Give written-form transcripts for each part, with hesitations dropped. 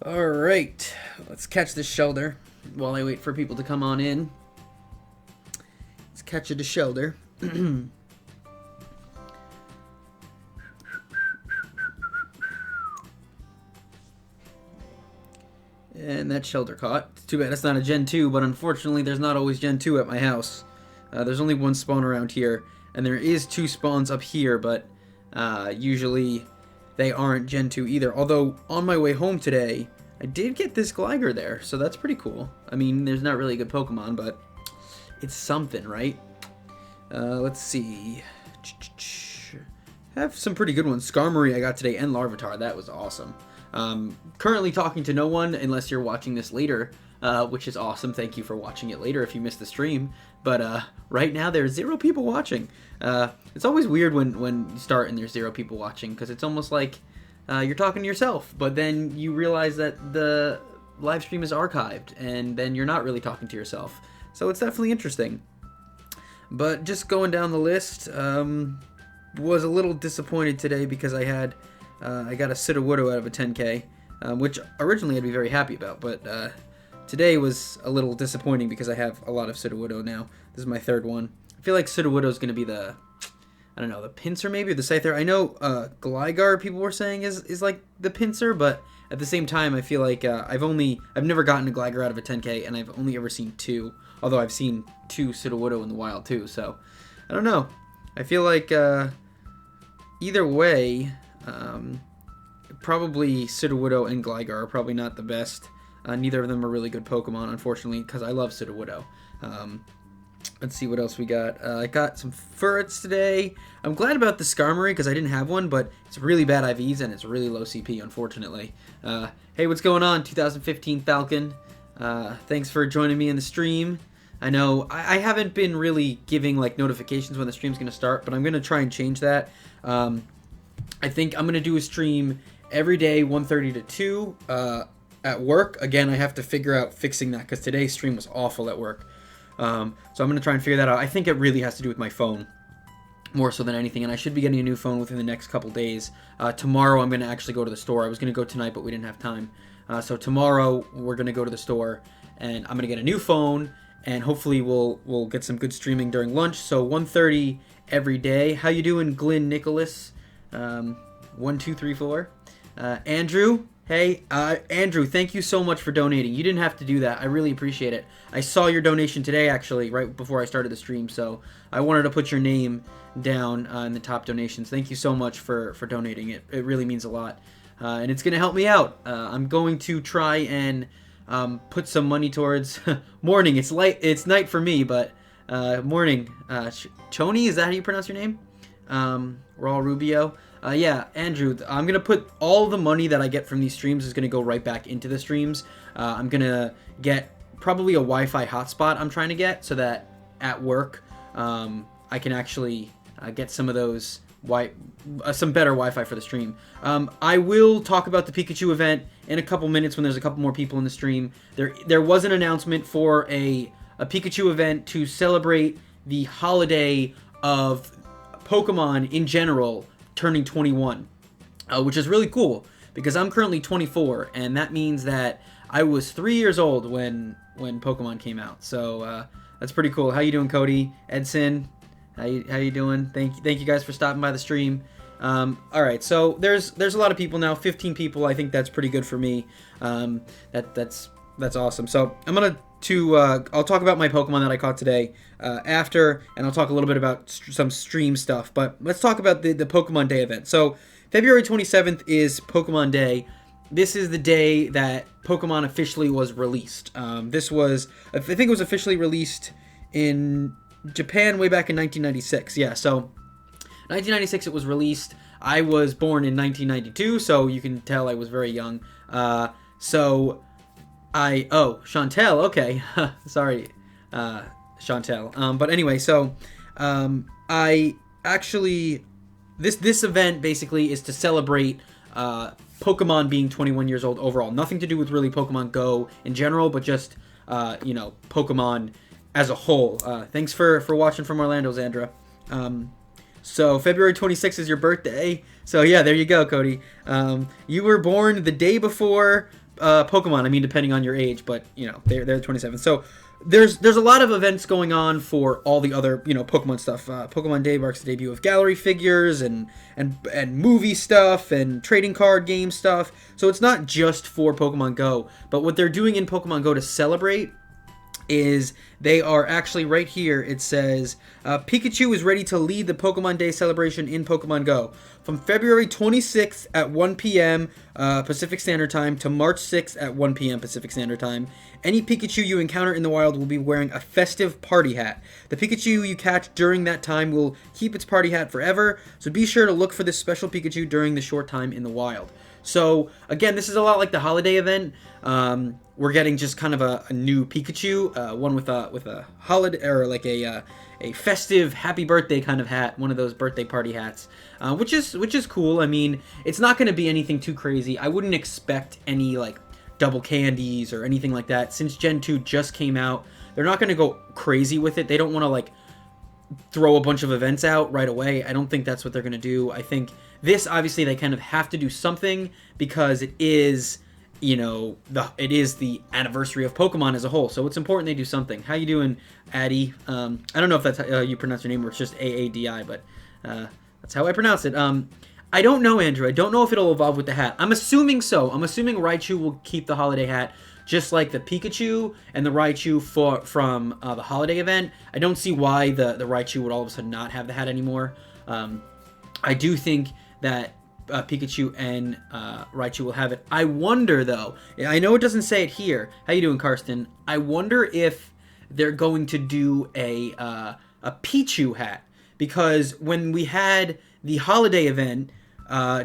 Alright, let's catch this shoulder while I wait for people to come on in. Let's catch the shoulder. And that shoulder caught. It's too bad it's not a Gen 2, but unfortunately there's not always Gen 2 at my house. There's only one spawn around here, and there is 2 spawns up here, but usually they aren't Gen 2 either. Although, on my way home today, I did get this Gligar there, so that's pretty cool. I mean, there's not really a good Pokemon, but it's something, right? Let's see. Have some pretty good ones. Skarmory I got today, and Larvitar. That was awesome. Currently talking to no one, unless you're watching this later, which is awesome. Thank you for watching it later if you missed the stream. But right now, there's 0 people watching. It's always weird when you start and there's 0 people watching, because it's almost like you're talking to yourself, but then you realize that the live stream is archived, and then you're not really talking to yourself. So it's definitely interesting. But just going down the list, was a little disappointed today because I got a Sudowoodo out of a 10K, which originally I'd be very happy about, but today was a little disappointing because I have a lot of Sudowoodo now. This is my 3rd one. I feel like Sudowoodo is going to be the, I don't know, the pincer maybe, or the Scyther. I know Gligar people were saying is like the pincer, but at the same time I feel like I've never gotten a Gligar out of a 10K, and I've only ever seen 2, although I've seen 2 Sudowoodo in the wild too, so I don't know. I feel like either way, probably Sudowoodo and Gligar are probably not the best. Neither of them are really good Pokemon, unfortunately, because I love Sudowoodo. Let's see what else we got. I got some Furrets today. I'm glad about the Skarmory because I didn't have one, but it's really bad IVs and it's really low CP, unfortunately. Hey, what's going on, 2015 Falcon? Thanks for joining me in the stream. I know I haven't been really giving like notifications when the stream's going to start, but I'm going to try and change that. I think I'm going to do a stream every day, 1:30 to 2 at work. Again, I have to figure out fixing that because today's stream was awful at work. So I'm going to try and figure that out. I think it really has to do with my phone more so than anything, and I should be getting a new phone within the next couple days. Tomorrow I'm going to actually go to the store. I was going to go tonight, but we didn't have time. So tomorrow we're going to go to the store, and I'm going to get a new phone, and hopefully we'll get some good streaming during lunch. So 1:30 every day. How you doing, Glenn Nicholas? 1, 2, 3, 4. Andrew. Hey, Andrew, thank you so much for donating. You didn't have to do that. I really appreciate it. I saw your donation today, actually, right before I started the stream, so I wanted to put your name down in the top donations. Thank you so much for donating. It really means a lot, and it's going to help me out. I'm going to try and put some money towards morning. It's night for me, but morning. Choni, is that how you pronounce your name? Raul Rubio. Yeah, Andrew, I'm going to put all the money that I get from these streams is going to go right back into the streams. I'm going to get probably a Wi-Fi hotspot I'm trying to get so that at work I can actually get some of those, some better Wi-Fi for the stream. I will talk about the Pikachu event in a couple minutes when there's a couple more people in the stream. There was an announcement for a Pikachu event to celebrate the holiday of Pokemon in general turning 21, which is really cool because I'm currently 24, and that means that I was 3 years old when Pokemon came out. So that's pretty cool. How you doing, Cody? Edson, how you doing? Thank you guys for stopping by the stream. All right, so there's a lot of people now, 15 people. I think that's pretty good for me. That's awesome. So I'm gonna I'll talk about my Pokemon that I caught today after, and I'll talk a little bit about some stream stuff. But let's talk about the Pokemon Day event. So February 27th is Pokemon Day. This is the day that Pokemon officially was released. I think it was officially released in Japan way back in 1996. Yeah, so 1996 it was released. I was born in 1992, so you can tell I was very young. Chantel, okay. Sorry, Chantel. But anyway, so I actually, this event basically is to celebrate Pokemon being 21 years old overall. Nothing to do with really Pokemon Go in general, but just, Pokemon as a whole. Thanks for watching from Orlando, Zandra. So February 26th is your birthday. So yeah, there you go, Cody. You were born the day before Pokemon. I mean, depending on your age, but you know they're 27. So there's a lot of events going on for all the other Pokemon stuff. Pokemon Day marks the debut of gallery figures and movie stuff and trading card game stuff. So it's not just for Pokemon Go, but what they're doing in Pokemon Go to celebrate is they are actually right here. It says Pikachu is ready to lead the Pokemon Day celebration in Pokemon Go from February 26th at 1 p.m. Pacific Standard Time to March 6th at 1 p.m. Pacific Standard Time. Any Pikachu you encounter in the wild will be wearing a festive party hat. The Pikachu you catch during that time will keep its party hat forever, so be sure to look for this special Pikachu during the short time in the wild. So again, this is a lot like the holiday event. We're getting just kind of a new Pikachu, one with a holiday or like a festive happy birthday kind of hat, one of those birthday party hats, which is cool. I mean, it's not going to be anything too crazy. I wouldn't expect any like double candies or anything like that. Since Gen 2 just came out, they're not going to go crazy with it. They don't want to like throw a bunch of events out right away. I don't think that's what they're going to do. I think this, obviously, they kind of have to do something because it is, it is the anniversary of Pokemon as a whole. So it's important they do something. How you doing, Addy? I don't know if that's how you pronounce your name or it's just AADI, but that's how I pronounce it. I don't know, Andrew. I don't know if it'll evolve with the hat. I'm assuming so. I'm assuming Raichu will keep the holiday hat, just like the Pikachu and the Raichu from the holiday event. I don't see why the Raichu would all of a sudden not have the hat anymore. I do think that Pikachu and Raichu will have it. I wonder, though, I know it doesn't say it here. How you doing, Karsten? I wonder if they're going to do a Pichu hat, because when we had the holiday event,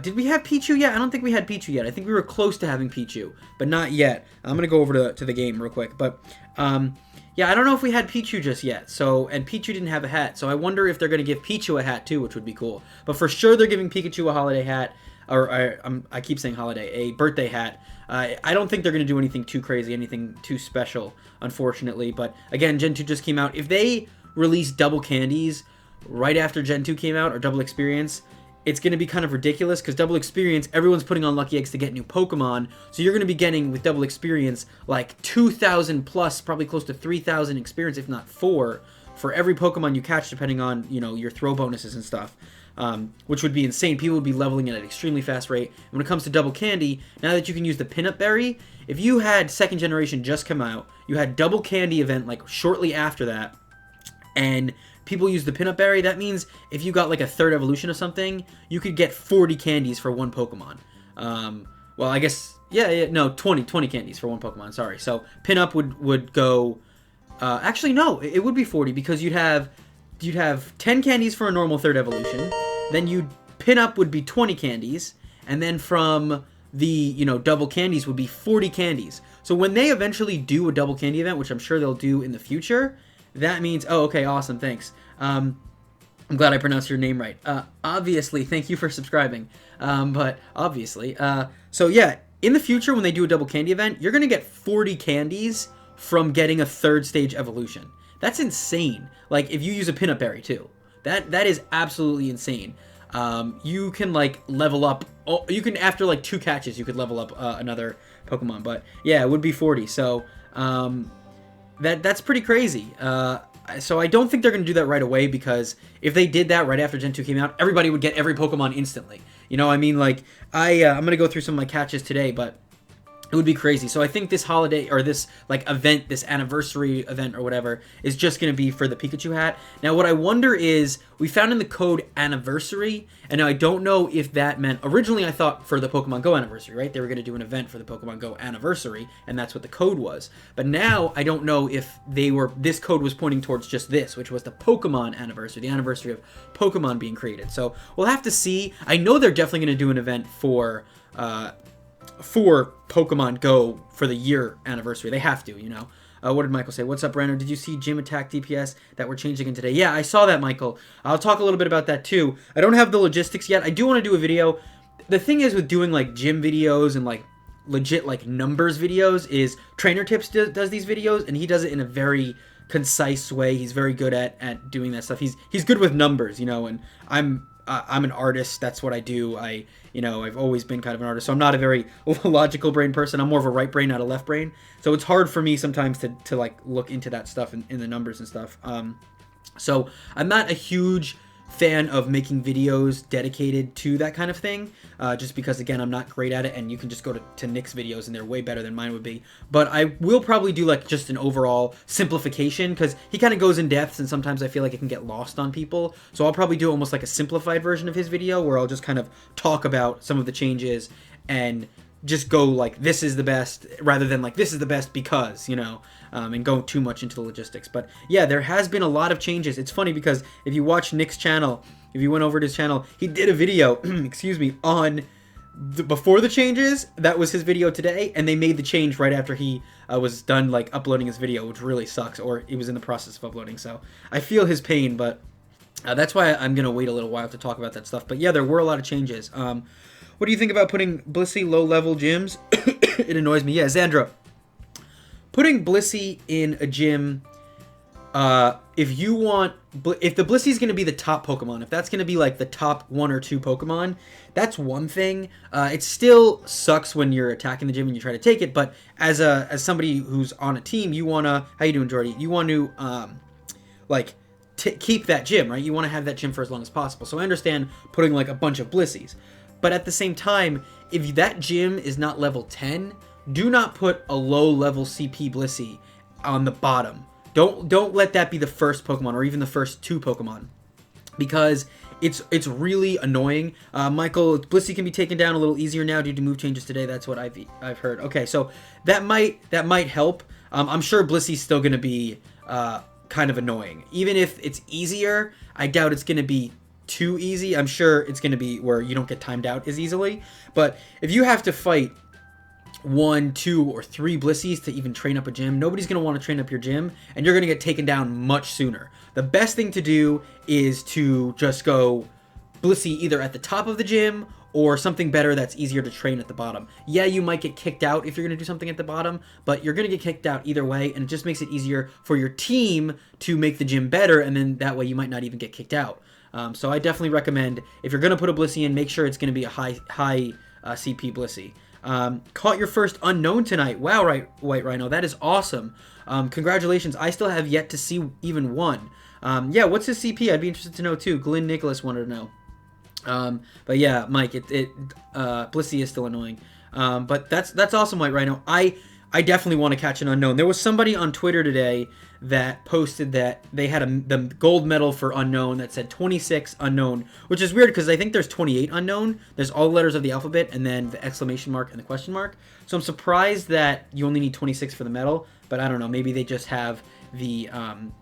did we have Pichu yet? I don't think we had Pichu yet. I think we were close to having Pichu, but not yet. I'm going to go over to the game real quick. But, yeah, I don't know if we had Pichu just yet. So, and Pichu didn't have a hat. So I wonder if they're going to give Pichu a hat too, which would be cool. But for sure they're giving Pikachu a holiday hat. Or I keep saying holiday, a birthday hat. I don't think they're going to do anything too crazy, anything too special, unfortunately. But, again, Gen 2 just came out. If they release double candies right after Gen 2 came out, or double experience, it's going to be kind of ridiculous, because double experience, everyone's putting on lucky eggs to get new Pokemon, so you're going to be getting, with double experience, like 2,000 plus, probably close to 3,000 experience, if not 4, for every Pokemon you catch, depending on, your throw bonuses and stuff, which would be insane. People would be leveling at an extremely fast rate. And when it comes to double candy, now that you can use the Pinup Berry, if you had second generation just come out, you had double candy event, like, shortly after that, and people use the Pinup Berry, that means if you got like a third evolution of something, you could get 40 candies for one Pokemon. Well, I guess, no, 20 candies for one Pokemon, sorry. So Pinup would go, actually no, it would be 40, because you'd have 10 candies for a normal third evolution, then Pinup would be 20 candies, and then from the, double candies would be 40 candies. So when they eventually do a double candy event, which I'm sure they'll do in the future, that means, oh, okay, awesome, thanks. I'm glad I pronounced your name right. Obviously, thank you for subscribing. But obviously, so yeah, in the future when they do a double candy event, you're gonna get 40 candies from getting a third stage evolution. That's insane. Like, if you use a Pinup Berry too, that is absolutely insane. You can like level up. You can, after like 2 catches, you could level up another Pokemon. But yeah, it would be 40. So. That's pretty crazy. So I don't think they're going to do that right away, because if they did that right after Gen 2 came out, everybody would get every Pokemon instantly. I mean, like, I'm going to go through some of my catches today, but it would be crazy. So I think this holiday, or this, like, event, this anniversary event or whatever, is just going to be for the Pikachu hat. Now, what I wonder is, we found in the code anniversary, and now I don't know if that meant, originally I thought for the Pokemon Go anniversary, right? They were going to do an event for the Pokemon Go anniversary, and that's what the code was. But now, I don't know if this code was pointing towards just this, which was the Pokemon anniversary, the anniversary of Pokemon being created. So, we'll have to see. I know they're definitely going to do an event for Pokemon Go for the year anniversary. They have to, what did Michael say? What's up, Brandon? Did you see gym attack DPS that we're changing in today? Yeah, I saw that, Michael. I'll talk a little bit about that too. I don't have the logistics yet. I do want to do a video. The thing is with doing like gym videos and like legit like numbers videos is Trainer Tips does these videos, and he does it in a very concise way. He's very good at doing that stuff. He's good with numbers, and I'm an artist. That's what I do. I've always been kind of an artist. So I'm not a very logical brain person. I'm more of a right brain, not a left brain. So it's hard for me sometimes to like look into that stuff in the numbers and stuff. So I'm not a huge fan of making videos dedicated to that kind of thing, just because, again, I'm not great at it, and you can just go to Nick's videos and they're way better than mine would be. But I will probably do like just an overall simplification, because he kind of goes in depth and sometimes I feel like it can get lost on people. So I'll probably do almost like a simplified version of his video where I'll just kind of talk about some of the changes and just go like, this is the best, rather than like, this is the best because, and go too much into the logistics. But yeah, there has been a lot of changes. It's funny because if you watch Nick's channel, if you went over to his channel, he did a video, excuse me, on before the changes. That was his video today, and they made the change right after he was done like uploading his video, which really sucks, or he was in the process of uploading. So I feel his pain, but that's why I'm gonna wait a little while to talk about that stuff. But yeah, there were a lot of changes. What do you think about putting Blissey low-level gyms? It annoys me. Yeah, Xandra. Putting Blissey in a gym, if the Blissey is going to be the top Pokemon, if that's going to be like the top 1 or 2 Pokemon, that's one thing. It still sucks when you're attacking the gym and you try to take it, but as somebody who's on a team, you want to, how you doing, Jordy? You want to, keep that gym, right? You want to have that gym for as long as possible. So I understand putting like a bunch of Blissies. But at the same time, if that gym is not level 10, do not put a low-level CP Blissey on the bottom. Don't let that be the first Pokemon, or even the first 2 Pokemon, because it's really annoying. Michael, Blissey can be taken down a little easier now due to move changes today. That's what I've heard. Okay, so that might help. I'm sure Blissey's still going to be kind of annoying. Even if it's easier, I doubt it's going to be too easy. I'm sure it's going to be where you don't get timed out as easily. But if you have to fight 1, 2, or 3 Blissies to even train up a gym, nobody's going to want to train up your gym, and you're going to get taken down much sooner. The best thing to do is to just go Blissey either at the top of the gym or something better that's easier to train at the bottom. Yeah, you might get kicked out if you're going to do something at the bottom, but you're going to get kicked out either way, and it just makes it easier for your team to make the gym better, and then that way you might not even get kicked out. So I definitely recommend, if you're going to put a Blissey in, make sure it's going to be a high CP Blissey. Caught your first unknown tonight. Wow, White Rhino, that is awesome. Congratulations. I still have yet to see even one. Yeah, what's his CP? I'd be interested to know too. Glenn Nicholas wanted to know. But yeah, Mike, Blissey is still annoying. But that's awesome, White Rhino. I definitely want to catch an unknown. There was somebody on Twitter today that posted that they had the gold medal for unknown that said 26 unknown, which is weird because I think there's 28 unknown. There's all the letters of the alphabet and then the exclamation mark and the question mark. So I'm surprised that you only need 26 for the medal, but I don't know. Maybe they just have the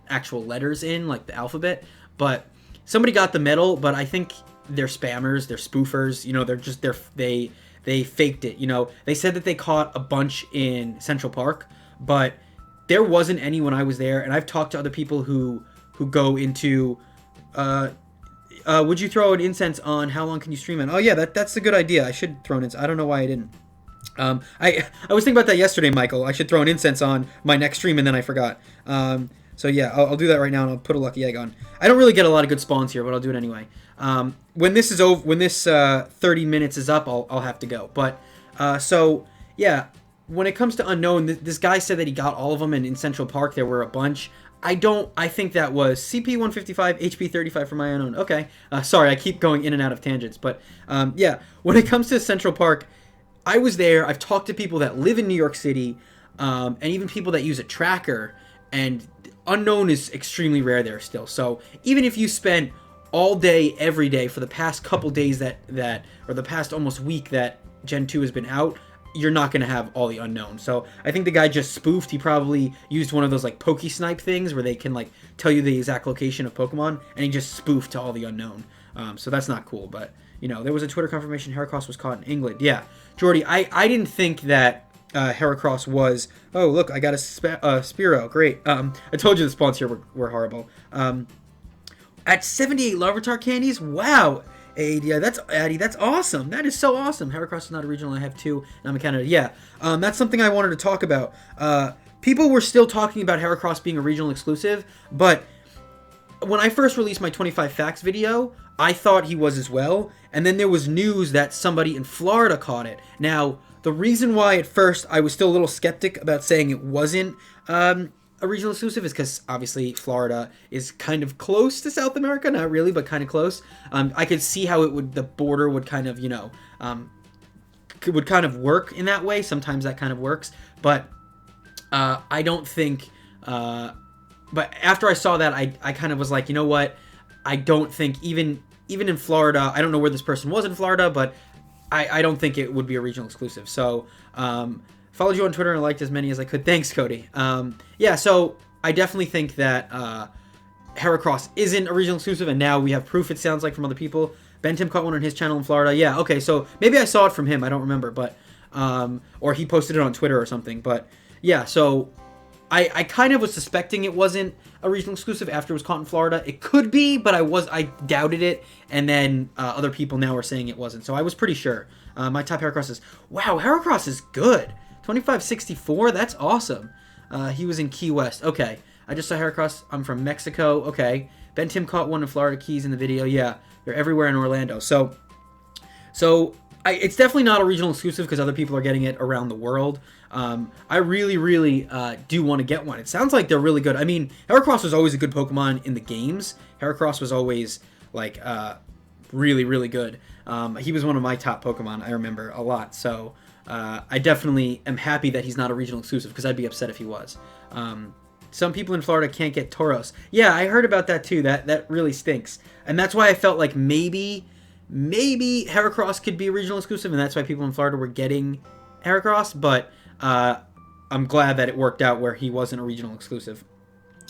actual letters in, like the alphabet. But somebody got the medal, but I think they're spammers, they're spoofers. They faked it. They said that they caught a bunch in Central Park, but there wasn't any when I was there, and I've talked to other people who go into, would you throw an incense on how long can you stream it? Oh yeah, that's a good idea. I should throw an incense. I don't know why I didn't. I was thinking about that yesterday, Michael. I should throw an incense on my next stream, and then I forgot. So yeah, I'll do that right now, and I'll put a lucky egg on. I don't really get a lot of good spawns here, but I'll do it anyway. When this is over, when this 30 minutes is up, I'll have to go. But so yeah. When it comes to unknown, this guy said that he got all of them, and in Central Park there were a bunch. I think that was CP 155, HP 35 for my unknown. Okay, sorry, I keep going in and out of tangents, but yeah, when it comes to Central Park, I was there. I've talked to people that live in New York City, and even people that use a tracker, and unknown is extremely rare there still. So even if you spent all day, every day for the past couple days or the past almost week that Gen 2 has been out, you're not going to have all the unknown. So I think the guy just spoofed. He probably used one of those like Pokesnipe things where they can like tell you the exact location of Pokemon, and he just spoofed to all the unknown. So that's not cool. But there was a Twitter confirmation Heracross was caught in England. Yeah, Jordy, I didn't think that Heracross was. Oh look, I got a Spearow. Great. I told you the spawns here were horrible. At 78 Larvitar candies. Wow. Yeah, that's awesome. That is so awesome. Heracross is not a regional. I have 2, and I'm a Canada. Yeah, that's something I wanted to talk about. People were still talking about Heracross being a regional exclusive, but when I first released my 25 facts video, I thought he was as well, and then there was news that somebody in Florida caught it. Now, the reason why at first I was still a little skeptic about saying it wasn't a regional exclusive is because obviously Florida is kind of close to South America, not really, but kind of close. I could see how the border would kind of, would kind of work in that way. Sometimes that kind of works, but I don't think. But after I saw that, I kind of was like, you know what? I don't think even in Florida, I don't know where this person was in Florida, but I don't think it would be a regional exclusive. So followed you on Twitter and liked as many as I could. Thanks, Cody. Yeah, so I definitely think that Heracross isn't a regional exclusive, and now we have proof, it sounds like, from other people. Ben Tim caught one on his channel in Florida. Yeah, okay, so maybe I saw it from him. I don't remember, but or he posted it on Twitter or something. But yeah, so I kind of was suspecting it wasn't a regional exclusive after it was caught in Florida. It could be, but I doubted it, and then other people now are saying it wasn't. So I was pretty sure. My top Heracross is, wow, Heracross is good. 2564, that's awesome. He was in Key West. Okay, I just saw Heracross. I'm from Mexico. Okay, Ben Tim caught one in Florida Keys in the video. Yeah, they're everywhere in Orlando. So it's definitely not a regional exclusive because other people are getting it around the world. I really, really do want to get one. It sounds like they're really good. I mean, Heracross was always a good Pokemon in the games. Heracross was always, like, really, really good. He was one of my top Pokemon, I remember, a lot. So I definitely am happy that he's not a regional exclusive because I'd be upset if he was. Some people in Florida can't get Tauros. Yeah, I heard about that too. That really stinks. And that's why I felt like maybe Heracross could be a regional exclusive, and that's why people in Florida were getting Heracross, but I'm glad that it worked out where he wasn't a regional exclusive.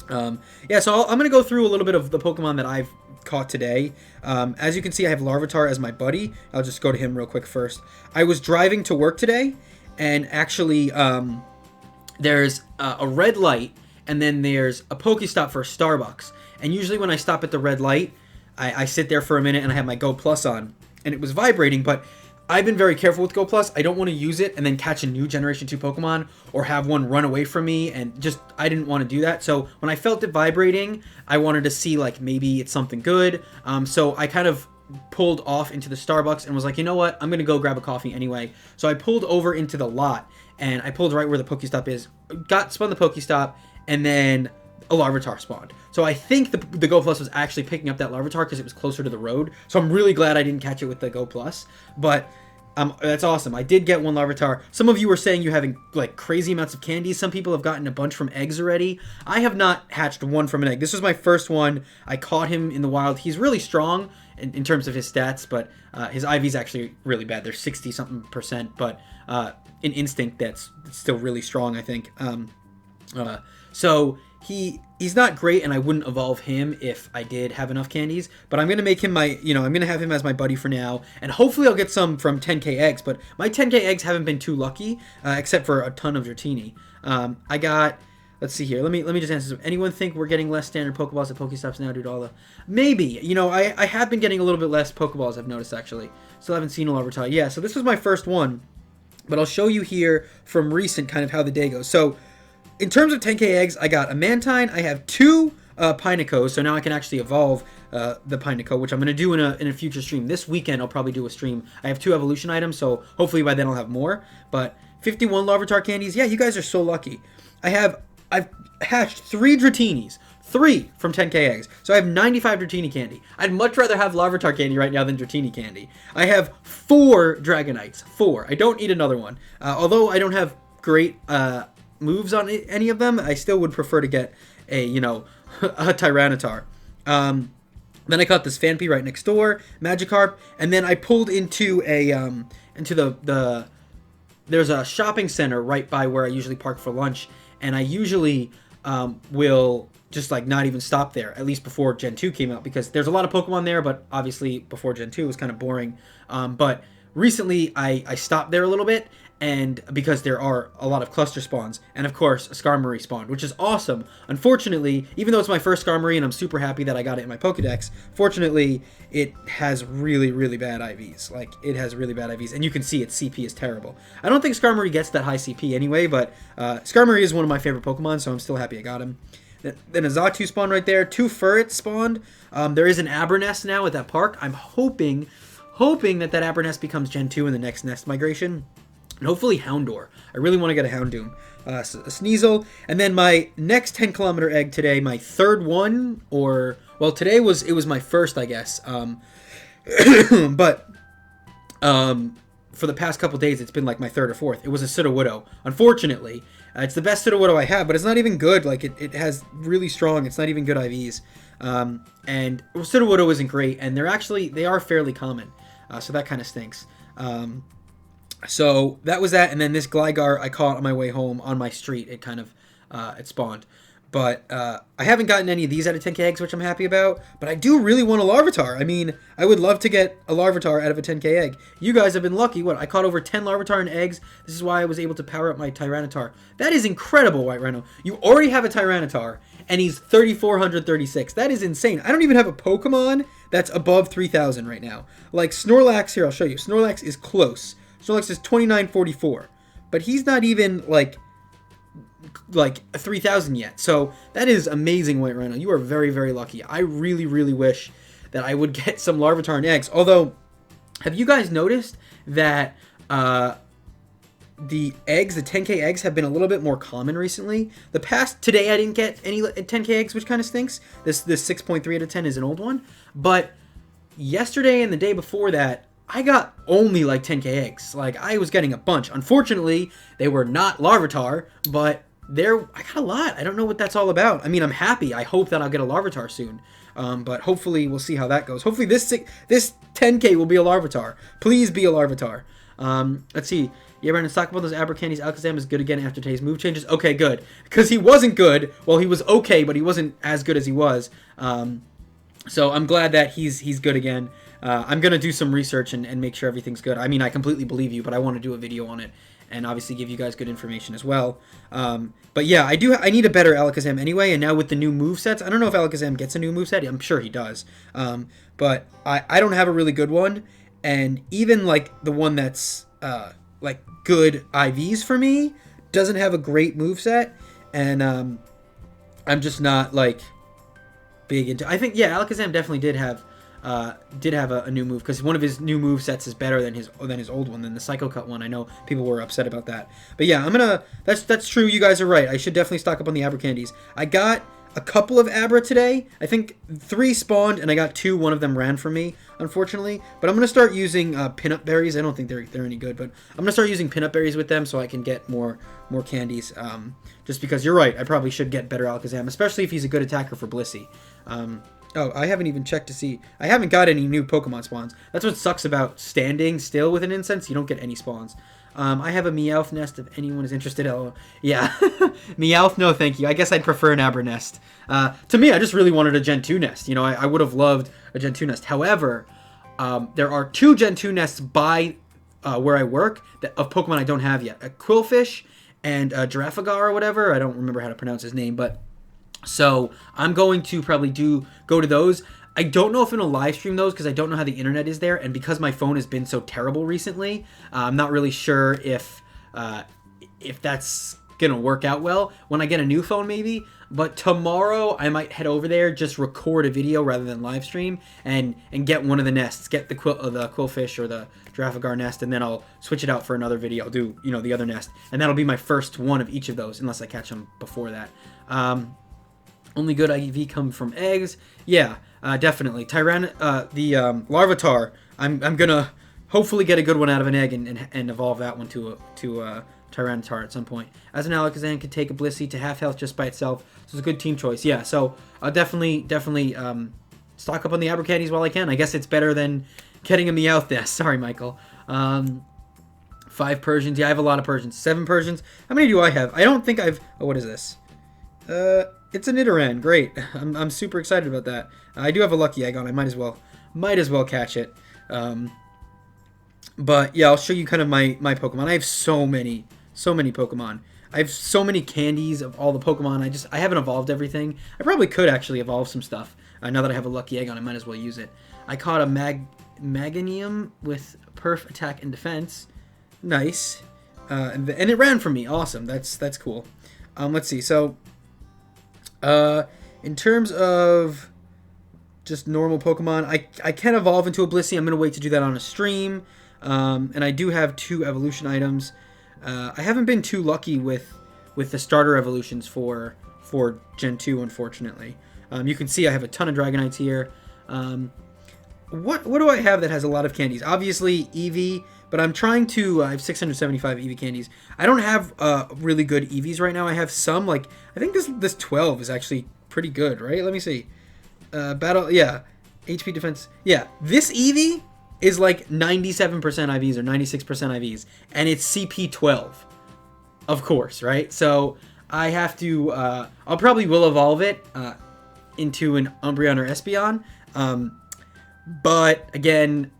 Yeah, so I'm going to go through a little bit of the Pokemon that I've caught today. As you can see, I have Larvitar as my buddy. I'll just go to him real quick first. I was driving to work today, and actually there's a red light, and then there's a Pokestop for a Starbucks. And usually when I stop at the red light, I sit there for a minute and I have my Go Plus on, and it was vibrating, but I've been very careful with Go Plus. I don't want to use it and then catch a new Generation 2 Pokemon or have one run away from me, and I didn't want to do that. So when I felt it vibrating, I wanted to see, like, maybe it's something good. So I kind of pulled off into the Starbucks and was like, you know what? I'm going to go grab a coffee anyway. So I pulled over into the lot, and I pulled right where the Pokestop is, spun the Pokestop, and then a Larvitar spawned. So I think the Go Plus was actually picking up that Larvitar because it was closer to the road. So I'm really glad I didn't catch it with the Go Plus. But that's awesome. I did get one Larvitar. Some of you were saying you're having, like, crazy amounts of candies. Some people have gotten a bunch from eggs already. I have not hatched one from an egg. This was my first one. I caught him in the wild. He's really strong in terms of his stats, but his IV is actually really bad. They're 60-something%, but in Instinct, that's still really strong, I think. So he's not great, and I wouldn't evolve him if I did have enough candies, but I'm going to make him I'm going to have him as my buddy for now, and hopefully I'll get some from 10k eggs, but my 10k eggs haven't been too lucky, except for a ton of Dratini. I got, let's see here, let me just answer some. Anyone think we're getting less standard Pokeballs at Pokestops now due to all the, maybe, I have been getting a little bit less Pokeballs, I've noticed, actually. Still haven't seen a Larvitar. Yeah, so this was my first one, but I'll show you here from recent kind of how the day goes. So in terms of 10k eggs, I got a Mantine. I have two Pinacos, so now I can actually evolve the Pineco, which I'm going to do in a future stream. This weekend, I'll probably do a stream. I have 2 evolution items, so hopefully by then I'll have more. But 51 Larvitar candies. Yeah, you guys are so lucky. I've hatched 3 Dratinis. 3 from 10k eggs. So I have 95 Dratini candy. I'd much rather have Larvitar candy right now than Dratini candy. I have 4 Dragonites. 4. I don't need another one. Although I don't have great moves on any of them, I still would prefer to get a a Tyranitar. Then I caught this Phanpy right next door, Magikarp, and then I pulled into the there's a shopping center right by where I usually park for lunch, and I usually will just, like, not even stop there, at least before Gen 2 came out, because there's a lot of Pokemon there, but obviously before Gen 2 it was kind of boring. But recently I stopped there a little bit, and because there are a lot of cluster spawns, and of course a Skarmory spawned, which is awesome. Unfortunately, even though it's my first Skarmory and I'm super happy that I got it in my Pokedex, fortunately it has really, really bad IVs. Like, it has really bad IVs, and you can see its CP is terrible. I don't think Skarmory gets that high CP anyway, but Skarmory is one of my favorite Pokemon, so I'm still happy I got him. Then a Xatu spawned right there. 2 ferrets spawned. There is an Abernest now at that park. I'm hoping that Abernest becomes Gen 2 in the next nest migration. And hopefully Houndour. I really want to get a Houndoom. A Sneasel. And then my next 10-kilometer egg today, my third one, or... Well, today it was my first, I guess. But for the past couple days, it's been like my third or fourth. It was a Sudowoodo. Unfortunately, it's the best Sudowoodo I have, but it's not even good. Like, it has really strong... It's not even good IVs. And Sudowoodo isn't great, and they are fairly common. So that kind of stinks. So that was that, and then this Gligar I caught on my way home on my street. It kind of it spawned, but I haven't gotten any of these out of 10k eggs, which I'm happy about. But I do really want a Larvitar. I mean, I would love to get a Larvitar out of a 10k egg. You guys have been lucky. What, I caught over 10 Larvitar in eggs. This is why I was able to power up my Tyranitar. That is incredible, White Rhino. You already have a Tyranitar, and he's 3,436. That is insane. I don't even have a Pokemon that's above 3,000 right now. Like Snorlax, here, I'll show you. Snorlax is close. Snorlax is 2944, but he's not even like 3,000 yet. So that is amazing, White Rhino. You are very, very lucky. I really, really wish that I would get some Larvitar and eggs. Although, have you guys noticed that the eggs, the 10k eggs, have been a little bit more common recently? Today I didn't get any 10k eggs, which kind of stinks. This 6.3 out of 10 is an old one, but yesterday and the day before that, I got only like 10k eggs. Like, I was getting a bunch. Unfortunately, they were not Larvitar, but I got a lot. I don't know what that's all about. I mean, I'm happy. I hope that I'll get a Larvitar soon. But hopefully we'll see how that goes. Hopefully this 10k will be a Larvitar. Please be a Larvitar. Let's see. Yeah, Brandon, talk about those Aber candies. Alakazam is good again after today's move changes. Okay, good. Because he wasn't good. Well, he was okay, but he wasn't as good as he was. So I'm glad that he's good again. I'm going to do some research and make sure everything's good. I mean, I completely believe you, but I want to do a video on it and obviously give you guys good information as well. But yeah, I need a better Alakazam anyway, and now with the new movesets, I don't know if Alakazam gets a new moveset. I'm sure he does. But I don't have a really good one, and even like the one that's like good IVs for me doesn't have a great moveset, and I'm just not like big into... I think, yeah, Alakazam definitely did have a new move, because one of his new move sets is better than his old one, than the Psycho Cut one. I know people were upset about that, but yeah, that's true. You guys are right. I should definitely stock up on the Abra candies. I got a couple of Abra today. I think 3 spawned, and I got 2. One of them ran from me, unfortunately. But I'm gonna start using pinup berries. I don't think they're any good, but I'm gonna start using pinup berries with them so I can get more candies. Just because you're right, I probably should get better Alakazam, especially if he's a good attacker for Blissey. Oh, I haven't even checked to see. I haven't got any new Pokemon spawns. That's what sucks about standing still with an incense. You don't get any spawns. I have a Meowth nest if anyone is interested. Oh, yeah. Meowth, no thank you. I guess I'd prefer an Aber nest. To me, I just really wanted a Gen 2 nest. You know, I would have loved a Gen 2 nest. However, there are 2 Gen 2 nests by where I work of Pokemon I don't have yet. A Quillfish and a Girafagar or whatever. I don't remember how to pronounce his name, but... So I'm going to probably go to those. I don't know if I'm going to live stream those because I don't know how the internet is there. And because my phone has been so terrible recently, I'm not really sure if that's going to work out well. When I get a new phone, maybe. But tomorrow I might head over there, just record a video rather than live stream, and get one of the nests. Get the Quillfish or the Girafagar nest, and then I'll switch it out for another video. I'll do, the other nest. And that'll be my first one of each of those, unless I catch them before that. Only good IV come from eggs. Yeah, definitely. The Larvitar, I'm gonna hopefully get a good one out of an egg and evolve that one to a Tyranitar at some point. As an Alakazam can take a Blissey to half health just by itself, so it's a good team choice. Yeah, so I'll definitely stock up on the Aber candies while I can. I guess it's better than getting a Meowth nest. Sorry, Michael. 5 Persians. Yeah, I have a lot of Persians. 7 Persians. How many do I have? I don't think I've... Oh, what is this? It's a Nidoran. Great. I'm super excited about that. I do have a Lucky Egg on. I might as well catch it. But yeah, I'll show you kind of my Pokemon. I have so many Pokemon. I have so many candies of all the Pokemon. I haven't evolved everything. I probably could actually evolve some stuff. Now that I have a Lucky Egg on, I might as well use it. I caught a Meganium with Perf, Attack, and Defense. Nice. And it ran from me. Awesome. That's cool. Let's see. So... In terms of just normal Pokemon, I can evolve into a Blissey. I'm going to wait to do that on a stream. And I do have 2 evolution items. I haven't been too lucky with the starter evolutions for Gen 2, unfortunately. You can see I have a ton of Dragonites here. What do I have that has a lot of candies? Obviously, Eevee, but I'm trying to... I have 675 Eevee candies. I don't have really good Eevees right now. I have some, like... I think this 12 is actually pretty good, right? Let me see. Battle... Yeah. HP defense... Yeah. This Eevee is like 97% IVs or 96% IVs. And it's CP 12. Of course, right? So, I have to... I'll probably will evolve it into an Umbreon or Espeon. But, again,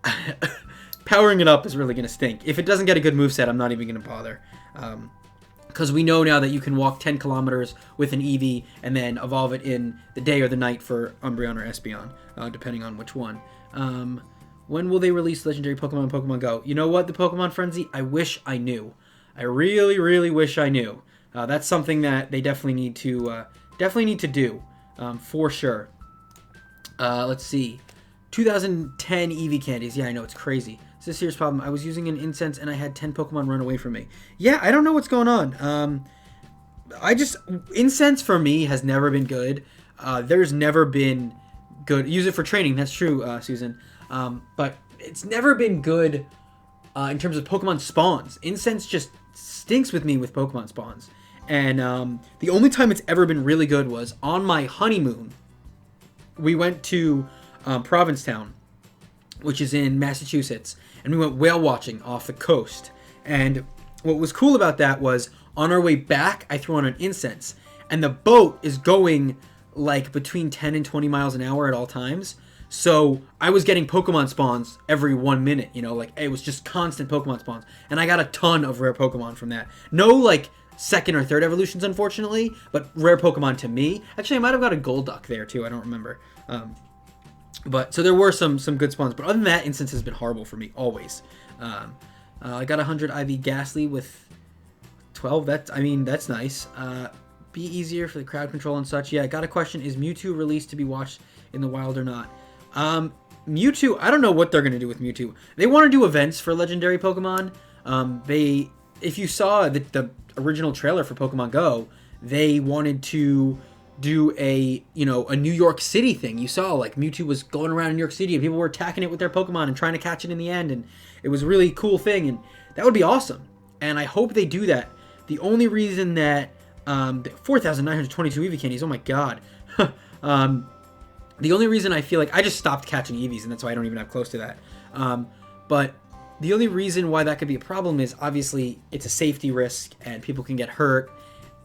powering it up is really going to stink. If it doesn't get a good moveset, I'm not even going to bother. Because we know now that you can walk 10 kilometers with an Eevee and then evolve it in the day or the night for Umbreon or Espeon, depending on which one. When will they release Legendary Pokemon in Pokemon Go? You know what, the Pokemon Frenzy? I wish I knew. I really, really wish I knew. That's something that they definitely need to do, for sure. Let's see. 2010 Eevee candies. Yeah, I know, it's crazy. It's a serious problem. I was using an incense and I had 10 Pokemon run away from me. Yeah, I don't know what's going on. Incense for me has never been good. There's never been good. Use it for training. That's true, Susan. But it's never been good in terms of Pokemon spawns. Incense just stinks with me with Pokemon spawns. And the only time it's ever been really good was on my honeymoon. We went to Provincetown, which is in Massachusetts, and we went whale watching off the coast. And what was cool about that was on our way back, I threw on an incense, and the boat is going like between 10 and 20 miles an hour at all times. So I was getting Pokemon spawns every 1 minute, you know, like it was just constant Pokemon spawns. And I got a ton of rare Pokemon from that. No like second or third evolutions, unfortunately, but rare Pokemon to me. Actually, I might have got a Golduck there too, I don't remember. But so there were some good spawns, but other than that, instance has been horrible for me always. I got 100 IV Ghastly with 12. That's nice. Be easier for the crowd control and such. Yeah, I got a question: is Mewtwo released to be watched in the wild or not? Mewtwo, I don't know what they're gonna do with Mewtwo. They want to do events for legendary Pokemon. If you saw the original trailer for Pokemon Go, they wanted to do a New York City thing. You saw like Mewtwo was going around in New York City and people were attacking it with their Pokemon and trying to catch it in the end, and it was a really cool thing, and that would be awesome. And I hope they do that. The only reason that 4,922 Eevee candies, oh my god. The only reason I feel like I just stopped catching Eevees, and that's why I don't even have close to that. But the only reason why that could be a problem is obviously it's a safety risk and people can get hurt.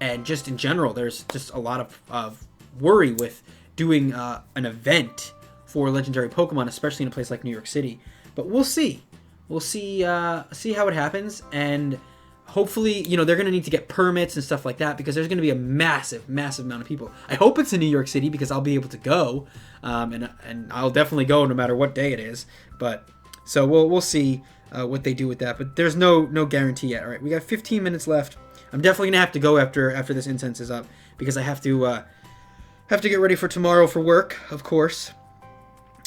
And just in general, there's just a lot of worry with doing an event for legendary Pokemon, especially in a place like New York City. But we'll see. We'll see how it happens. And hopefully, they're going to need to get permits and stuff like that because there's going to be a massive, massive amount of people. I hope it's in New York City because I'll be able to go. And I'll definitely go no matter what day it is. But so we'll see what they do with that. But there's no guarantee yet. All right, we got 15 minutes left. I'm definitely gonna have to go after this incense is up because I have to get ready for tomorrow for work, of course.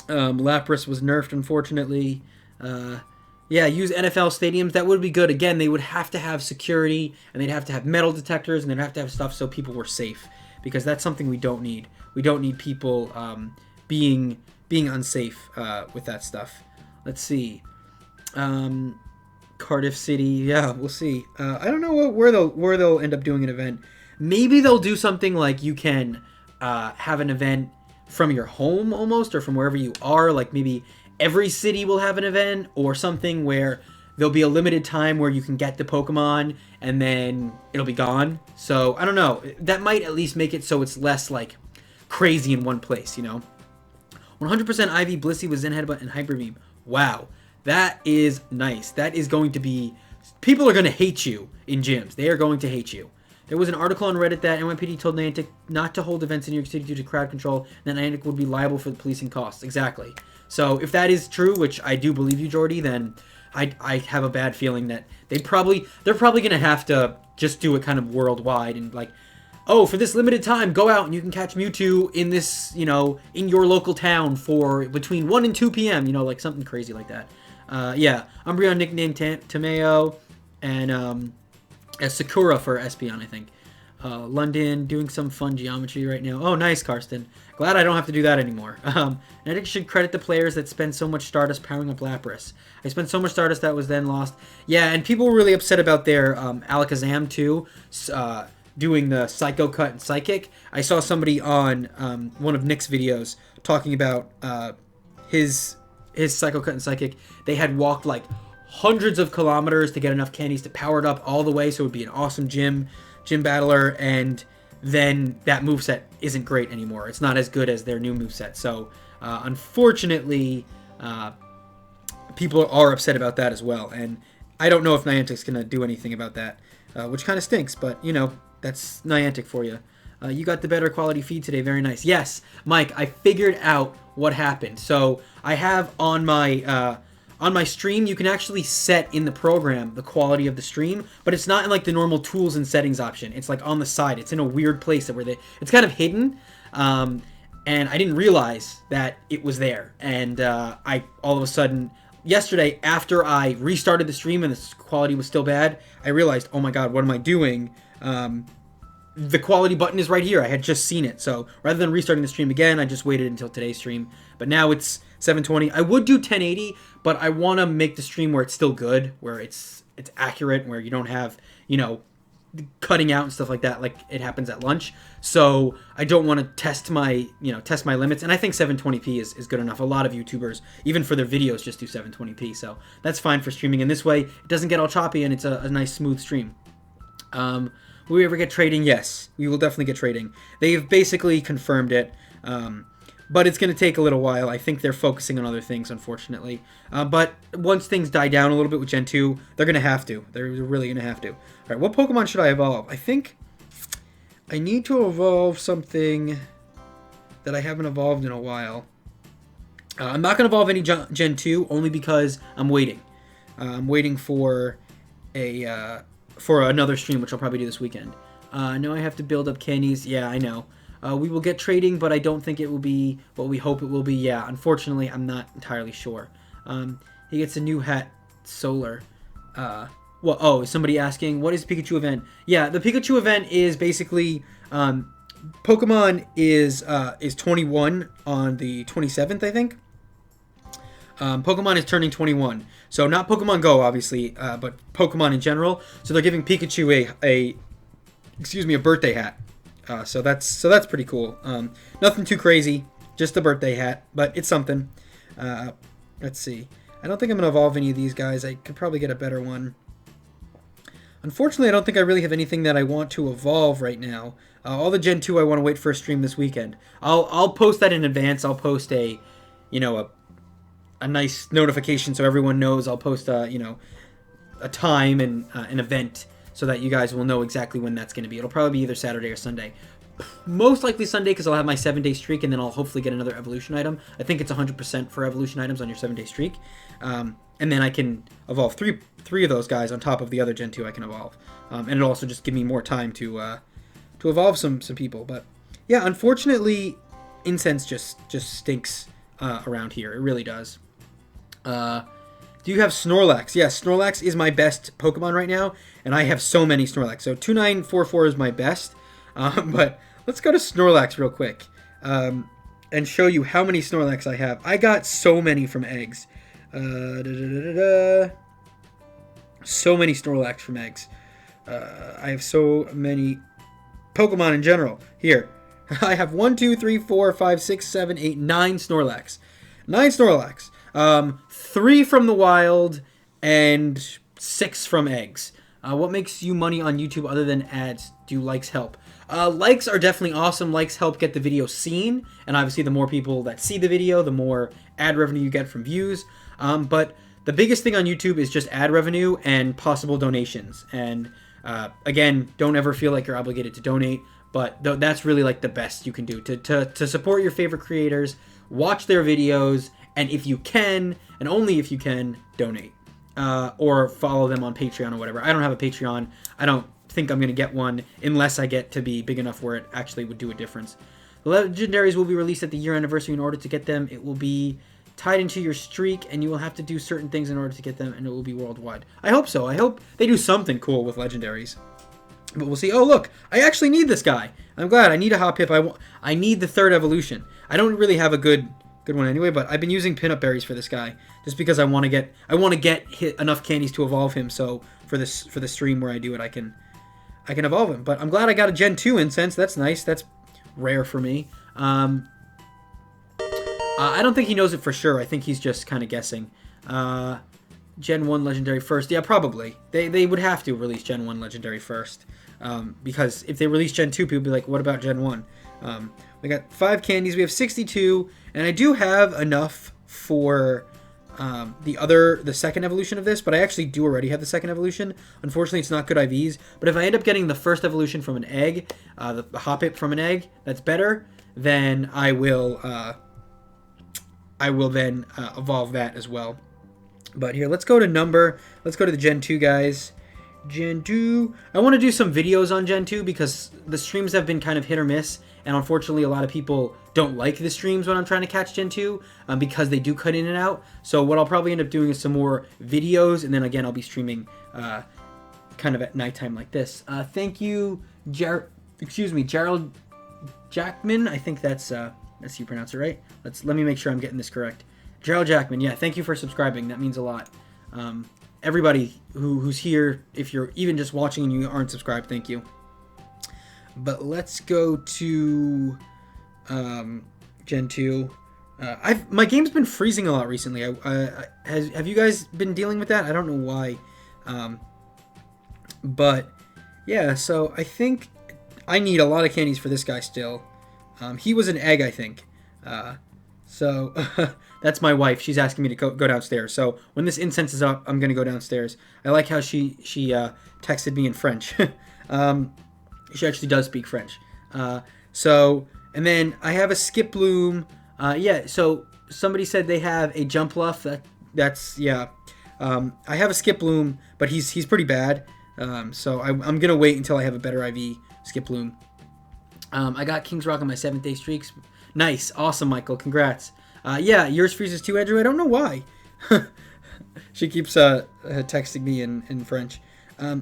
Lapras was nerfed, unfortunately. Yeah, use NFL stadiums. That would be good. Again, they would have to have security, and they'd have to have metal detectors, and they'd have to have stuff so people were safe, because that's something we don't need. We don't need people being unsafe with that stuff. Let's see. Cardiff City, yeah, we'll see. I don't know where they'll end up doing an event. Maybe they'll do something like you can have an event from your home almost, or from wherever you are. Like maybe every city will have an event, or something where there'll be a limited time where you can get the Pokemon and then it'll be gone. So I don't know. That might at least make it so it's less like crazy in one place, 100% IV Blissey with Zen Headbutt and Hyper Beam. Wow. That is nice. That is going to be... People are going to hate you in gyms. They are going to hate you. There was an article on Reddit that NYPD told Niantic not to hold events in New York City due to crowd control, and that Niantic would be liable for the policing costs. Exactly. So if that is true, which I do believe you, Jordy, then I have a bad feeling that they're probably going to have to just do it kind of worldwide. And like, oh, for this limited time, go out and you can catch Mewtwo in this, you know, in your local town for between 1 and 2 p.m., you know, like something crazy like that. Yeah, Umbreon nicknamed Tomeo, and Sakura for Espeon, I think. London, doing some fun geometry right now. Oh, nice, Karsten. Glad I don't have to do that anymore. Niantic should credit the players that spend so much Stardust powering up Lapras. I spent so much Stardust that was then lost. Yeah, and people were really upset about their Alakazam, too, doing the Psycho Cut and Psychic. I saw somebody on one of Nick's videos talking about his Psycho Cut and Psychic. They had walked, like, hundreds of kilometers to get enough candies to power it up all the way, so it would be an awesome gym battler, and then that moveset isn't great anymore. It's not as good as their new moveset. So, unfortunately, people are upset about that as well. And I don't know if Niantic's going to do anything about that, which kind of stinks. But, you know, that's Niantic for you. You got the better quality feed today. Very nice. Yes, Mike, I figured out what happened. So, I have on my stream, you can actually set in the program the quality of the stream, but it's not in like the normal tools and settings option. It's like on the side. It's in a weird place where it's kind of hidden, and I didn't realize that it was there. And I all of a sudden yesterday, after I restarted the stream and the quality was still bad, I realized, oh my god, what am I doing? The quality button is right here. I had just seen it. So rather than restarting the stream again, I just waited until today's stream. But now it's 720. I would do 1080, but I want to make the stream where it's still good, where it's accurate, where you don't have, you know, cutting out and stuff like that, like it happens at lunch. So I don't want to test my limits. And I think 720p is good enough. A lot of YouTubers, even for their videos, just do 720p. So that's fine for streaming. In this way, it doesn't get all choppy and it's a nice smooth stream. Will we ever get trading? Yes, we will definitely get trading. They've basically confirmed it, but it's going to take a little while. I think they're focusing on other things, unfortunately. But once things die down a little bit with Gen 2, they're going to have to. They're really going to have to. All right, what Pokemon should I evolve? I think I need to evolve something that I haven't evolved in a while. I'm not going to evolve any Gen 2, only because I'm waiting. I'm waiting for another stream, which I'll probably do this weekend. Now I have to build up candies. Yeah, I know. We will get trading, but I don't think it will be what we hope it will be. Yeah, unfortunately, I'm not entirely sure. He gets a new hat, Solar. Is somebody asking, what is the Pikachu event? Yeah, the Pikachu event is basically, Pokemon is 21 on the 27th, I think. Pokemon is turning 21. So not Pokemon Go, obviously, but Pokemon in general. So they're giving Pikachu a birthday hat. So that's pretty cool. Nothing too crazy, just a birthday hat, but it's something. Let's see. I don't think I'm going to evolve any of these guys. I could probably get a better one. Unfortunately, I don't think I really have anything that I want to evolve right now. All the Gen 2 I want to wait for a stream this weekend. I'll post that in advance. I'll post a nice notification so everyone knows. I'll post a time and an event so that you guys will know exactly when that's going to be. It'll probably be either Saturday or Sunday. Most likely Sunday, because I'll have my 7-day streak, and then I'll hopefully get another evolution item. I think it's 100% for evolution items on your 7-day streak. And then I can evolve three of those guys on top of the other Gen 2 I can evolve. And it'll also just give me more time to evolve some people. But yeah, unfortunately, incense just stinks around here. It really does. Do you have Snorlax? Yes, Snorlax is my best Pokemon right now, and I have so many Snorlax. So 2944 is my best, but let's go to Snorlax real quick and show you how many Snorlax I have. I got so many from eggs. So many Snorlax from eggs. I have so many Pokemon in general. Here, I have 1, 2, 3, 4, 5, 6, 7, 8, 9 Snorlax. 9 Snorlax. 3 from the wild and 6 from eggs. What makes you money on YouTube other than ads? Do likes help? Likes are definitely awesome. Likes help get the video seen, and obviously the more people that see the video, the more ad revenue you get from views. But the biggest thing on YouTube is just ad revenue and possible donations. And again, don't ever feel like you're obligated to donate, but that's really like the best you can do to support your favorite creators. Watch their videos, and if you can, and only if you can, donate. Or follow them on Patreon or whatever. I don't have a Patreon. I don't think I'm going to get one unless I get to be big enough where it actually would do a difference. The legendaries will be released at the year anniversary. In order to get them, it will be tied into your streak, and you will have to do certain things in order to get them, and it will be worldwide. I hope so. I hope they do something cool with legendaries. But we'll see. Oh, look. I actually need this guy. I'm glad. I need a Hoppip. I need the third evolution. I don't really have a good one anyway, but I've been using pinup berries for this guy just because I want to get enough candies to evolve him, so for the stream where I do it, I can evolve him. But I'm glad I got a Gen 2 incense. That's nice. That's rare for me. I don't think he knows it for sure. I think he's just kind of guessing. Gen 1 legendary first. Yeah, probably. They would have to release Gen 1 legendary first. Because if they release Gen 2, people would be like, what about Gen 1? We got 5 candies. We have 62. And I do have enough for the second evolution of this. But I actually do already have the second evolution. Unfortunately, it's not good IVs. But if I end up getting the first evolution from an egg, the Hoppip from an egg, that's better, then I will then evolve that as well. But here, let's go to the Gen 2 guys. Gen 2. I want to do some videos on Gen 2 because the streams have been kind of hit or miss. And unfortunately, a lot of people don't like the streams when I'm trying to catch Gen 2 because they do cut in and out. So what I'll probably end up doing is some more videos. And then again, I'll be streaming kind of at nighttime like this. Thank you, Gerald Jackman. I think that's how you pronounce it, right? Let me make sure I'm getting this correct. Gerald Jackman, yeah, thank you for subscribing. That means a lot. Everybody who's here, if you're even just watching and you aren't subscribed, thank you. But let's go to Gen 2. My game's been freezing a lot recently. Have you guys been dealing with that? I don't know why. But yeah, so I think I need a lot of candies for this guy still. He was an egg, I think. So that's my wife. She's asking me to go downstairs. So when this incense is up, I'm going to go downstairs. I like how she texted me in French. She actually does speak French. And then I have a Skip Bloom. Yeah, so somebody said they have a Jumpluff. Yeah. I have a Skip Bloom, but he's pretty bad. So I'm going to wait until I have a better IV Skip Bloom. I got King's Rock on my 7th-day streaks. Nice. Awesome, Michael. Congrats. Yeah, yours freezes too, Andrew. I don't know why. She keeps texting me in French.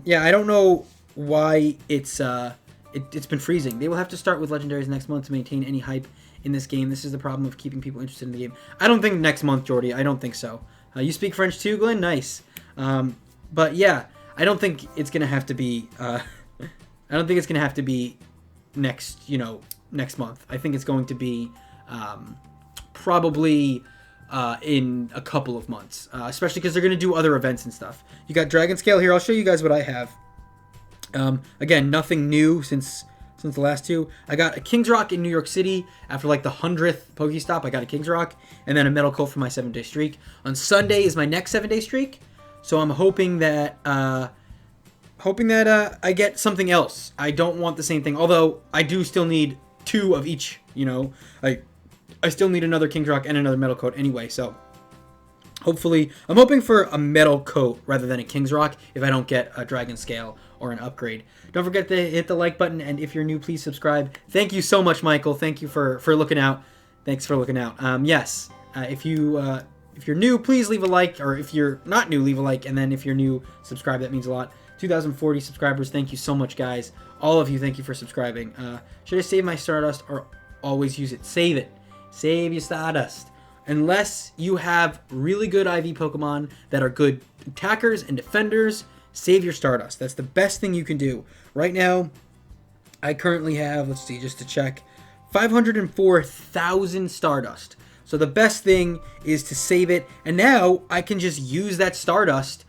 Yeah, I don't know why it's been freezing. They will have to start with legendaries next month to maintain any hype in this game. This is the problem of keeping people interested in the game. I don't think next month, Jordy. I don't think so. You speak French too, Glenn? Nice. But yeah, I don't think it's gonna have to be. I don't think it's gonna have to be next month. I think it's going to be probably in a couple of months, especially because they're going to do other events and stuff. You got Dragon Scale here. I'll show you guys what I have. Again, nothing new since the last two. I got a King's Rock in New York City after like the 100th Pokestop. I got a King's Rock and then a Metal Coat for my 7-day streak. On Sunday is my next 7-day streak, so I'm hoping that I get something else. I don't want the same thing, although I do still need 2 of each. I still need another King's Rock and another Metal Coat anyway, so hopefully I'm hoping for a Metal Coat rather than a King's Rock if I don't get a Dragon Scale or an upgrade. Don't forget to hit the like button, and if you're new, please subscribe. Thank you so much, Michael. Thank you for looking out. Thanks for looking out. Yes, if you're new, please leave a like, or if you're not new, leave a like, and then if you're new, subscribe. That means a lot. 2,040 subscribers. Thank you so much, guys. All of you, thank you for subscribing. Should I save my Stardust or always use it? Save it. Save your Stardust. Unless you have really good IV Pokemon that are good attackers and defenders, save your Stardust. That's the best thing you can do. Right now, I currently have, let's see, just to check, 504,000 Stardust. So the best thing is to save it, and now I can just use that Stardust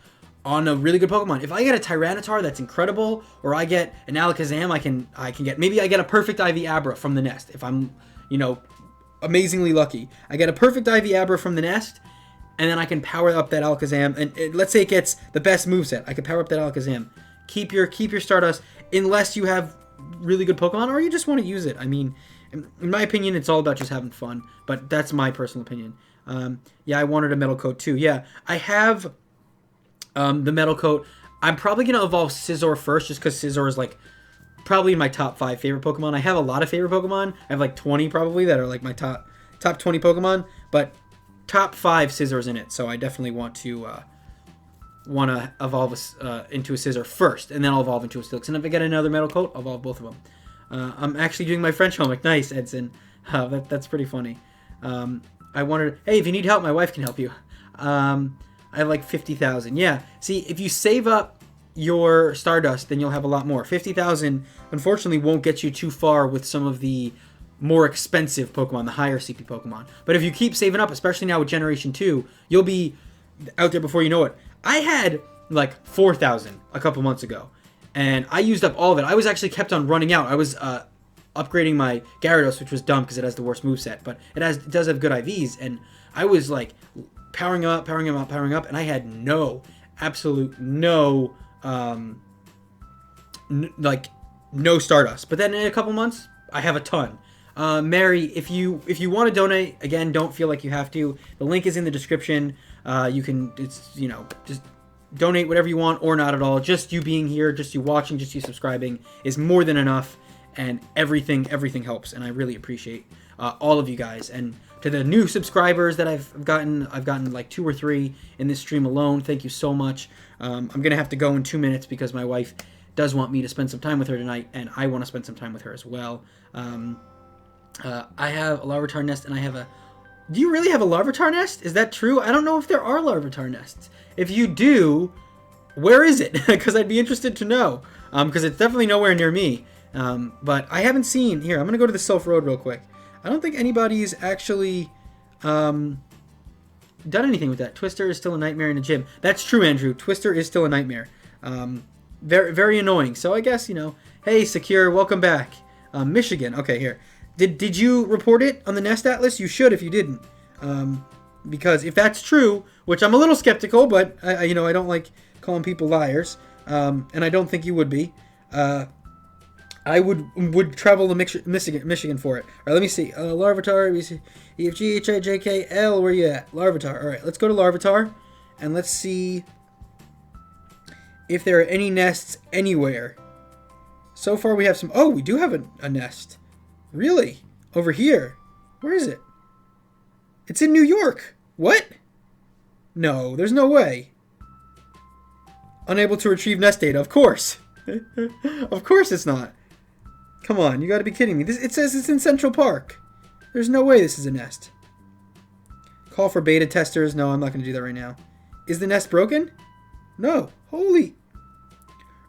on a really good Pokemon. If I get a Tyranitar that's incredible, or I get an Alakazam, I can get, maybe I get a perfect IV Abra from the nest. If I'm, amazingly lucky. I get a perfect IV Abra from the nest, and then I can power up that Alakazam, and let's say it gets the best moveset. I can power up that Alakazam. Keep your Stardust, unless you have really good Pokemon, or you just want to use it. I mean, in my opinion, it's all about just having fun, but that's my personal opinion. Yeah, I wanted a Metal Coat too. Yeah, I have the Metal Coat. I'm probably going to evolve Scizor first just because Scizor is like probably my top 5 favorite Pokemon. I have a lot of favorite Pokemon. I have like 20 probably that are like my top 20 Pokemon, but top 5 Scizor's in it. So I definitely want to evolve into a Scizor first, and then I'll evolve into a Steelix. And if I get another Metal Coat, I'll evolve both of them. I'm actually doing my French homework. Nice, Edson. That's pretty funny. I wanted, hey, if you need help, my wife can help you. I have like 50,000. Yeah. See, if you save up your Stardust, then you'll have a lot more. 50,000, unfortunately, won't get you too far with some of the more expensive Pokemon, the higher CP Pokemon. But if you keep saving up, especially now with Generation 2, you'll be out there before you know it. I had like 4,000 a couple months ago, and I used up all of it. I was actually kept on running out. I was upgrading my Gyarados, which was dumb because it has the worst moveset, but it does have good IVs, and I was like powering up, and I had no Stardust. But then in a couple months, I have a ton. Mary, if you want to donate, again, don't feel like you have to. The link is in the description. You can, just donate whatever you want or not at all. Just you being here, just you watching, just you subscribing is more than enough, and everything helps, and I really appreciate all of you guys. And to the new subscribers that I've gotten like 2 or 3 in this stream alone. Thank you so much. I'm gonna have to go in 2 minutes because my wife does want me to spend some time with her tonight, and I want to spend some time with her as well. I have a Larvitar nest, and I have a... Do you really have a Larvitar nest? Is that true? I don't know if there are Larvitar nests. If you do, where is it? Because I'd be interested to know. Because it's definitely nowhere near me. But I haven't seen... Here, I'm going to go to the Sylph Road real quick. I don't think anybody's actually done anything with that. Twister is still a nightmare in the gym. That's true, Andrew. Twister is still a nightmare. Very, very annoying. So I guess, hey, Secure, welcome back. Michigan. Okay, here. Did you report it on the Nest Atlas? You should if you didn't. Because if that's true, which I'm a little skeptical, but I don't like calling people liars, and I don't think you would be. I would travel to Michigan for it. All right, let me see. Larvitar, E, F, G, H, I, J, K, L. Where you at? Larvitar. All right, let's go to Larvitar, and let's see if there are any nests anywhere. So far, we have some... Oh, we do have a nest. Really? Over here? Where is it? It's in New York. What? No, there's no way. Unable to retrieve nest data. Of course. Of course it's not. Come on, you gotta be kidding me. It says it's in Central Park. There's no way this is a nest. Call for beta testers. No, I'm not gonna do that right now. Is the nest broken? No. Holy.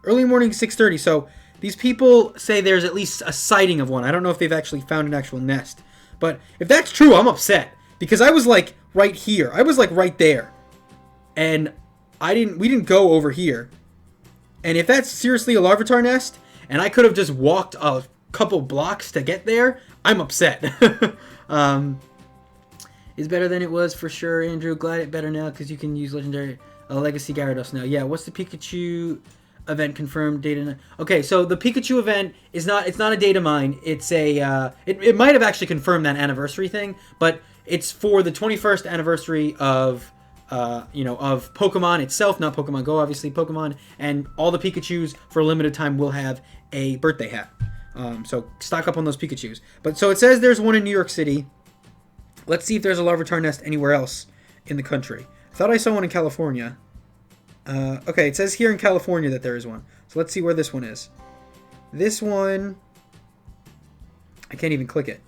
Early morning, 6:30. So these people say there's at least a sighting of one. I don't know if they've actually found an actual nest. But if that's true, I'm upset. Because I was like right here. I was like right there. And we didn't go over here. And if that's seriously a Larvitar nest, and I could have just walked a couple blocks to get there, I'm upset. Is better than it was for sure, Andrew. Glad it better now because you can use legendary Legacy Gyarados now. Yeah, what's the Pikachu event confirmed data? Okay, so the Pikachu event is not a data mine. It's a it might have actually confirmed that anniversary thing, but it's for the 21st anniversary of of Pokemon itself, not Pokemon Go, obviously Pokemon, and all the Pikachus for a limited time will have a birthday hat. So stock up on those Pikachus. But so it says there's one in New York City. Let's see if there's a Larvitar nest anywhere else in the country. I thought I saw one in California. Okay, it says here in California that there is one. So let's see where this one is. This one... I can't even click it.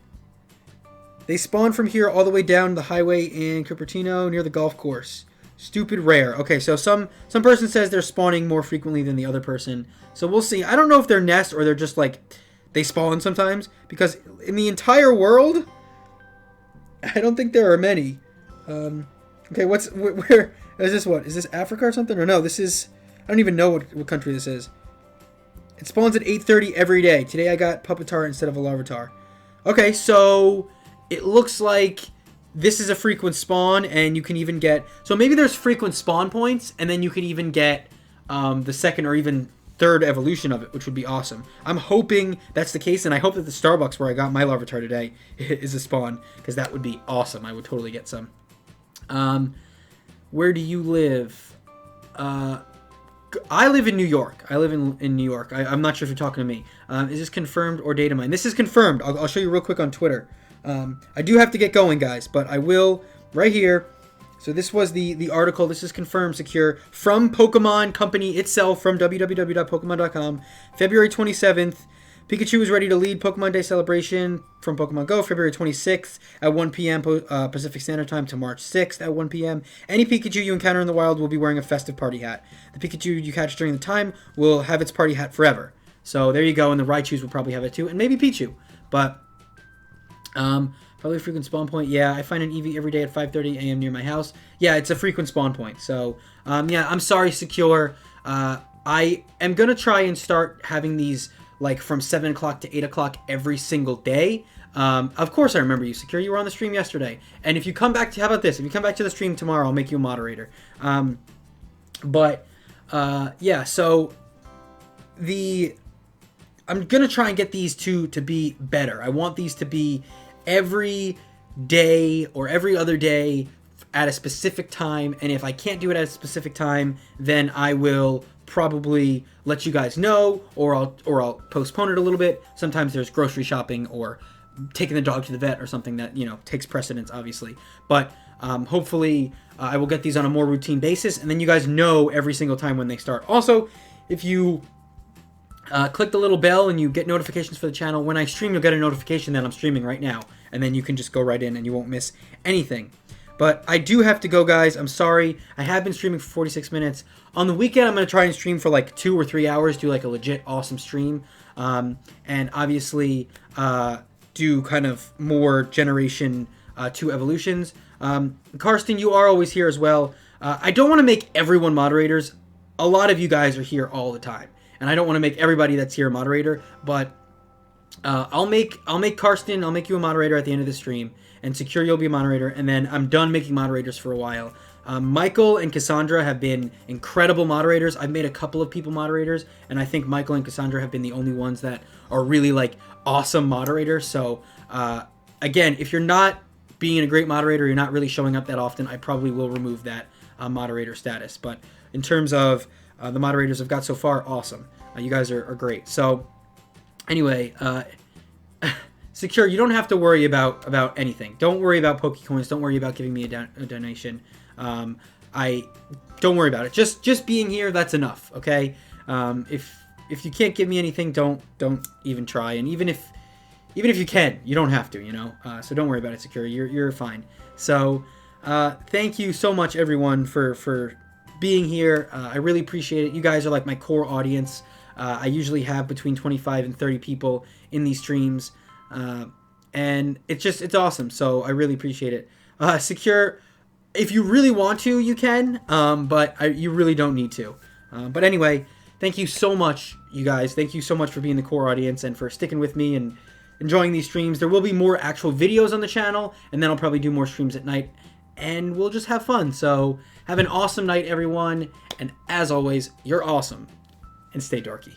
They spawn from here all the way down the highway in Cupertino near the golf course. Stupid rare. Okay, so some person says they're spawning more frequently than the other person. So we'll see. I don't know if they're nests or they're just like... They spawn sometimes. Because in the entire world... I don't think there are many. Okay, where is this? What is this, Africa or something? Or no, this is, I don't even know what country this is. It spawns at 8:30 every day. Today I got Pupitar instead of a Larvitar. Okay, so it looks like this is a frequent spawn, and you can even get, so maybe there's frequent spawn points, and then you can even get the second or even third evolution of it, which would be awesome. I'm hoping that's the case, and I hope that the Starbucks where I got my Larvitar today is a spawn, because that would be awesome. I would totally get some. Where do you live? I live in New York. I live in New York. I'm not sure if you're talking to me. Is this confirmed or data mine? This is confirmed. I'll show you real quick on Twitter. I do have to get going, guys, but I will right here. So this was the article. This is confirmed, secure, from Pokemon Company itself, from www.pokemon.com, February 27th. Pikachu is ready to lead Pokemon Day celebration from Pokemon Go, February 26th at 1 p.m. Pacific Standard Time to March 6th at 1 p.m. Any Pikachu you encounter in the wild will be wearing a festive party hat. The Pikachu you catch during the time will have its party hat forever. So there you go, and the Raichus will probably have it too, and maybe Pichu. But probably a frequent spawn point. Yeah, I find an Eevee every day at 5:30 a.m. near my house. Yeah, it's a frequent spawn point. So yeah, I'm sorry, Secure. I am gonna try and start having these like from 7 o'clock to 8 o'clock every single day. Of course I remember you, Secure. You were on the stream yesterday. And if you come back to, how about this? If you come back to the stream tomorrow, I'll make you a moderator. Yeah, so I'm going to try and get these two to be better. I want these to be every day or every other day at a specific time. And if I can't do it at a specific time, then I will probably let you guys know, or I'll postpone it a little bit. Sometimes there's grocery shopping or taking the dog to the vet or something that, you know, takes precedence, obviously. But hopefully I will get these on a more routine basis, and then you guys know every single time when they start. Also, if you click the little bell and you get notifications for the channel, when I stream, you'll get a notification that I'm streaming right now, and then you can just go right in and you won't miss anything. But I do have to go, guys. I'm sorry. I have been streaming for 46 minutes. On the weekend, I'm going to try and stream for like 2 or 3 hours, do like a legit awesome stream. And obviously do kind of more Generation 2 evolutions. Karsten, you are always here as well. I don't want to make everyone moderators. A lot of you guys are here all the time. And I don't want to make everybody that's here a moderator. But I'll make Karsten, I'll make you a moderator at the end of the stream. And Secure, you'll be a moderator, and then I'm done making moderators for a while. Michael and Cassandra have been incredible moderators. I've made a couple of people moderators, and I think Michael and Cassandra have been the only ones that are really, like, awesome moderators. So, again, if you're not being a great moderator, you're not really showing up that often, I probably will remove that moderator status. But in terms of the moderators I've got so far, awesome. You guys are great. So, anyway, Secure, you don't have to worry about anything. Don't worry about Pokecoins. Don't worry about giving me a donation. Don't worry about it. Just being here, that's enough. Okay. If you can't give me anything, don't even try. And even if you can, you don't have to. You know. So don't worry about it, Secure. You're fine. So thank you so much, everyone, for being here. I really appreciate it. You guys are like my core audience. I usually have between 25 and 30 people in these streams. And it's awesome. So I really appreciate it. Secure, if you really want to, you can, but you really don't need to. But anyway, thank you so much, you guys. Thank you so much for being the core audience and for sticking with me and enjoying these streams. There will be more actual videos on the channel, and then I'll probably do more streams at night, and we'll just have fun. So have an awesome night, everyone. And as always, you're awesome, and stay dorky.